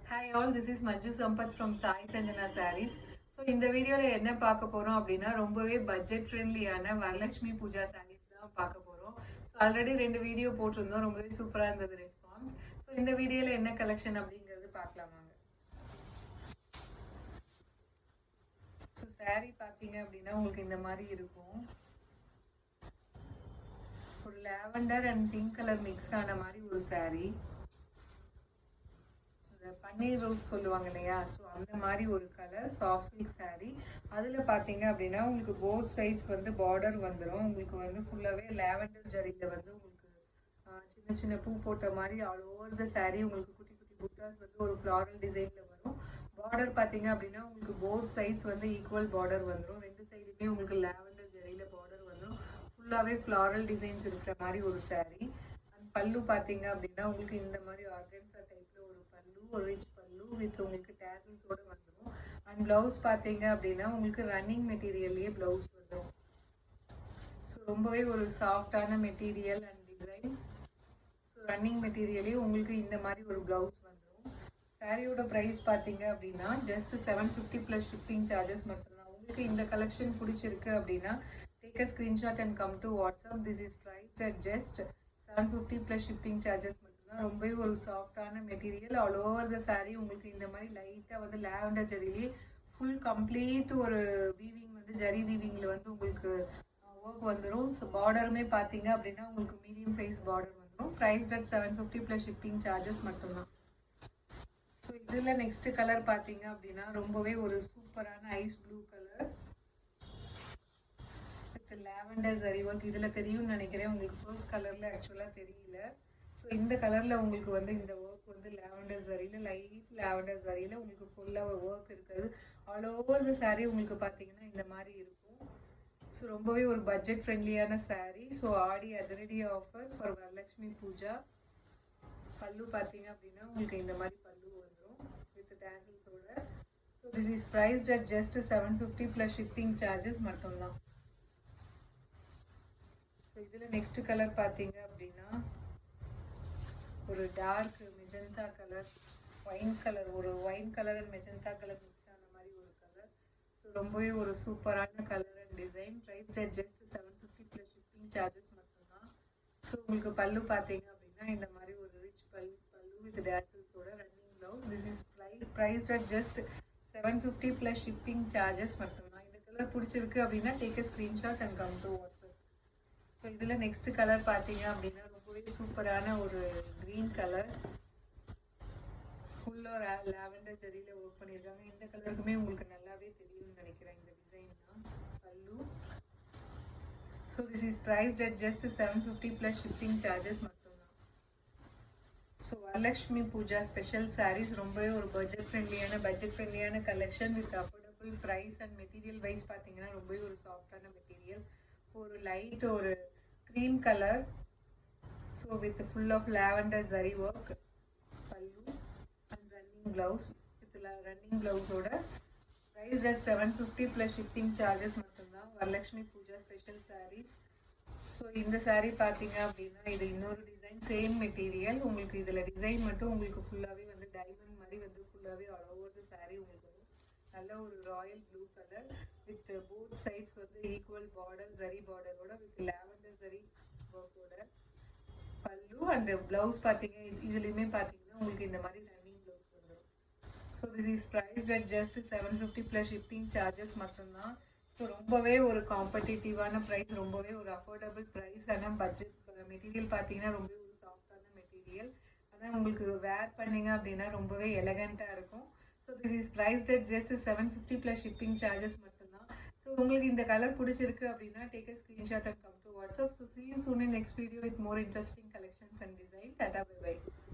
Hi all, this is Manju Sampath from Sai Sanjana Sarees. So இந்த வீடியோவில் என்ன பார்க்க போகிறோம் அப்படின்னா ரொம்பவே பட்ஜெட் ஃப்ரெண்ட்லியான வரலட்சுமி பூஜா சாரீஸ் தான் பார்க்க போகிறோம். ஸோ ஆல்ரெடி 2 வீடியோ போட்டிருந்தோம், ரொம்பவே சூப்பராக இருந்தது ரெஸ்பான்ஸ். ஸோ இந்த வீடியோவில் என்ன கலெக்ஷன் அப்படிங்கிறது பார்க்கலாமாங்க. ஸோ சாரீ பார்த்தீங்க அப்படின்னா உங்களுக்கு இந்த மாதிரி இருக்கும். ஒரு lavender and pink colour mix ஆன மாதிரி ஒரு சாரீ. பன்னீர் ரோஸ் சொல்லுவாங்க இல்லையா, ஸோ அந்த மாதிரி ஒரு கலர் சாஃப்ட் சில்க் சாரீ. அதில் பார்த்தீங்க அப்படின்னா உங்களுக்கு போத் சைட்ஸ் வந்து பார்டர் வந்துடும். உங்களுக்கு வந்து ஃபுல்லாகவே லாவெண்டர் ஜரியில் வந்து உங்களுக்கு சின்ன சின்ன பூ போட்ட மாதிரி ஆல் ஓவர் த சாரீ உங்களுக்கு குட்டி குட்டி புட்டாஸ் வந்து ஒரு ஃப்ளாரல் டிசைனில் வரும். பார்டர் பார்த்தீங்க அப்படின்னா உங்களுக்கு போத் சைட்ஸ் வந்து ஈக்குவல் பார்டர் வந்துடும். 2 சைடுமே உங்களுக்கு லாவெண்டர் ஜரியில் பார்டர் வந்துடும். ஃபுல்லாகவே ஃப்ளாரல் டிசைன்ஸ் இருக்கிற மாதிரி ஒரு சாரீ. அண்ட் பல்லு பார்த்தீங்க அப்படின்னா உங்களுக்கு இந்த மாதிரி ஆர்கன்ஸா டைப்பில் ஒரு பல்லு, ஒரு ரிச் பல்லு வித் உங்களுக்கு டேசல்ஸோடு வந்துடும். அண்ட் ப்ளவுஸ் பார்த்தீங்க அப்படின்னா உங்களுக்கு ரன்னிங் மெட்டீரியல்லையே ப்ளவுஸ் வந்துடும். ஸோ ரொம்பவே ஒரு சாஃப்டான material and design. So running மெட்டீரியலே உங்களுக்கு இந்த மாதிரி ஒரு ப்ளவுஸ் வந்துடும். சாரியோட ப்ரைஸ் பார்த்தீங்க அப்படின்னா ஜஸ்ட் 750 ப்ளஸ் ஷிப்பிங் சார்ஜஸ் மட்டும்தான். உங்களுக்கு இந்த கலெக்ஷன் பிடிச்சிருக்கு அப்படின்னா take a screenshot and come to WhatsApp. This is priced at just 750 plus shipping charges மட்டும்தான். ரொம்பவே ஒரு சாஃப்டான material. All over the sari உங்களுக்கு இந்த மாதிரி லைட்டாக வந்து லாவெண்டர் ஜரிலே ஃபுல் கம்ப்ளீட் ஒரு வீவிங் வந்து ஜரி வீவிங்கில் வந்து உங்களுக்கு ஒர்க் வந்துடும். ஸோ பார்டருமே பார்த்தீங்க அப்படின்னா உங்களுக்கு மீடியம் சைஸ் பார்டர் வந்துடும். Price at 750 plus shipping charges மட்டும்தான். ஸோ இதில் நெக்ஸ்ட் கலர் பார்த்தீங்க அப்படின்னா ரொம்பவே ஒரு சூப்பரான ice blue colour with lavender zari work. இதில் தெரியும்னு நினைக்கிறேன், உங்களுக்கு ஃபர்ஸ்ட் கலரில் ஆக்சுவலாக தெரியல. ஸோ இந்த கலரில் உங்களுக்கு வந்து இந்த ஒர்க் வந்து லாவெண்டர் ஜரியில் லைட் லாவெண்டர் ஜரியில் உங்களுக்கு ஃபுல்லாக ஒரு ஒர்க் இருக்குது. ஆல் ஓவர் த சாரீ உங்களுக்கு பார்த்தீங்கன்னா இந்த மாதிரி இருக்கும். ஸோ ரொம்பவே ஒரு பட்ஜெட் ஃப்ரெண்ட்லியான சாரீ. ஸோ ஆடி அதிரடி ஆஃபர் ஃபார் வரலட்சுமி பூஜா. பல்லு பார்த்தீங்க அப்படின்னா உங்களுக்கு இந்த மாதிரி பல்லு வந்துடும் வித் டேசல்ஸோட. So this is priced at just 750 plus shipping charges மட்டும்தான். ஸோ இதில் நெக்ஸ்ட் கலர் பார்த்தீங்க அப்படின்னா ஒரு dark magenta colour, wine colour, ஒரு wine colour and magenta colour mix ஆன மாதிரி ஒரு கலர். ஸோ ரொம்பவே ஒரு சூப்பரான colour and design. Price at just 750 plus shipping charges மட்டும்தான். ஸோ உங்களுக்கு பல்லு பார்த்தீங்க அப்படின்னா இந்த மாதிரி ஒரு ரிச் பல்லு வித் டேசல்ஸோட running blouse. This is price at just 750 plus shipping charges மட்டும்தான். இந்த கலர் பிடிச்சிருக்கு அப்படின்னா take a screenshot and come to WhatsApp. So இதில் நெக்ஸ்ட் கலர் பார்த்தீங்க அப்படின்னா ரொம்பவே சூப்பரான ஒரு க்ரீன் கலர். ஃபுல்லாக லாவெண்டர் ஜரியில் ஒர்க் பண்ணியிருக்காங்க. இந்த கலருக்குமே உங்களுக்கு நல்லாவே தெரியும்னு நினைக்கிறேன் இந்த டிசைன் தான். Pallu. So this is priced at just 750 plus shipping charges மட்டும்தான். ஸோ வரலட்சுமி பூஜா ஸ்பெஷல் சாரீஸ் ரொம்பவே ஒரு பட்ஜெட் ஃப்ரெண்ட்லியான collection with affordable price and material wise பார்த்தீங்கன்னா ரொம்பவே ஒரு சாஃப்டான மெட்டீரியல். ஒரு லைட் ஒரு cream colour. So with full of lavender zari work. Pallu and running blouse with running ப்ளவுஸோட. Price at 750 plus shipping charges மட்டும்தான். வரலட்சுமி பூஜா ஸ்பெஷல் சாரீஸ். ஸோ இந்த சாரீ பார்த்தீங்க அப்படின்னா இது இன்னொரு டிசைன், சேம் மெட்டீரியல். உங்களுக்கு இதில் டிசைன் மட்டும் உங்களுக்கு ஃபுல்லாகவே வந்து டைமண்ட் மாதிரி வந்து ஃபுல்லாகவே ஆல் ஓவர் த சாரீ உங்களுக்கு நல்ல ஒரு royal blue colour with both sides வந்து ஈக்குவல் பார்டர் ஜரி பார்டரோட வித் லாவெண்டர் ஜரி ஒர்க்கோட. பல்லு அண்ட் ப்ளவுஸ் பார்த்தீங்க இதுலேயுமே பார்த்தீங்கன்னா உங்களுக்கு இந்த மாதிரி ரன்னிங் ப்ளவுஸ் வந்துடும். So this is priced at just 750 plus shipping charges மட்டும்தான். ஸோ ரொம்பவே ஒரு காம்படிட்டிவான ப்ரைஸ், ரொம்பவே ஒரு அஃபோர்டபுள் ப்ரைஸ். ஆனால் பட்ஜெட் மெட்டீரியல் பார்த்தீங்கன்னா ரொம்பவே ஒரு சாஃப்டான மெட்டீரியல். ஆனால் உங்களுக்கு வேர் பண்ணிங்க அப்படின்னா ரொம்பவே எலகண்ட்டாக இருக்கும். So this is priced at just 750 plus shipping charges மட்டும்தான். ஸோ உங்களுக்கு இந்த கலர் பிடிச்சிருக்கு அப்படின்னா take a screenshot and come to WhatsApp. So see you soon in next video with more interesting collections and design. Tata, bye bye.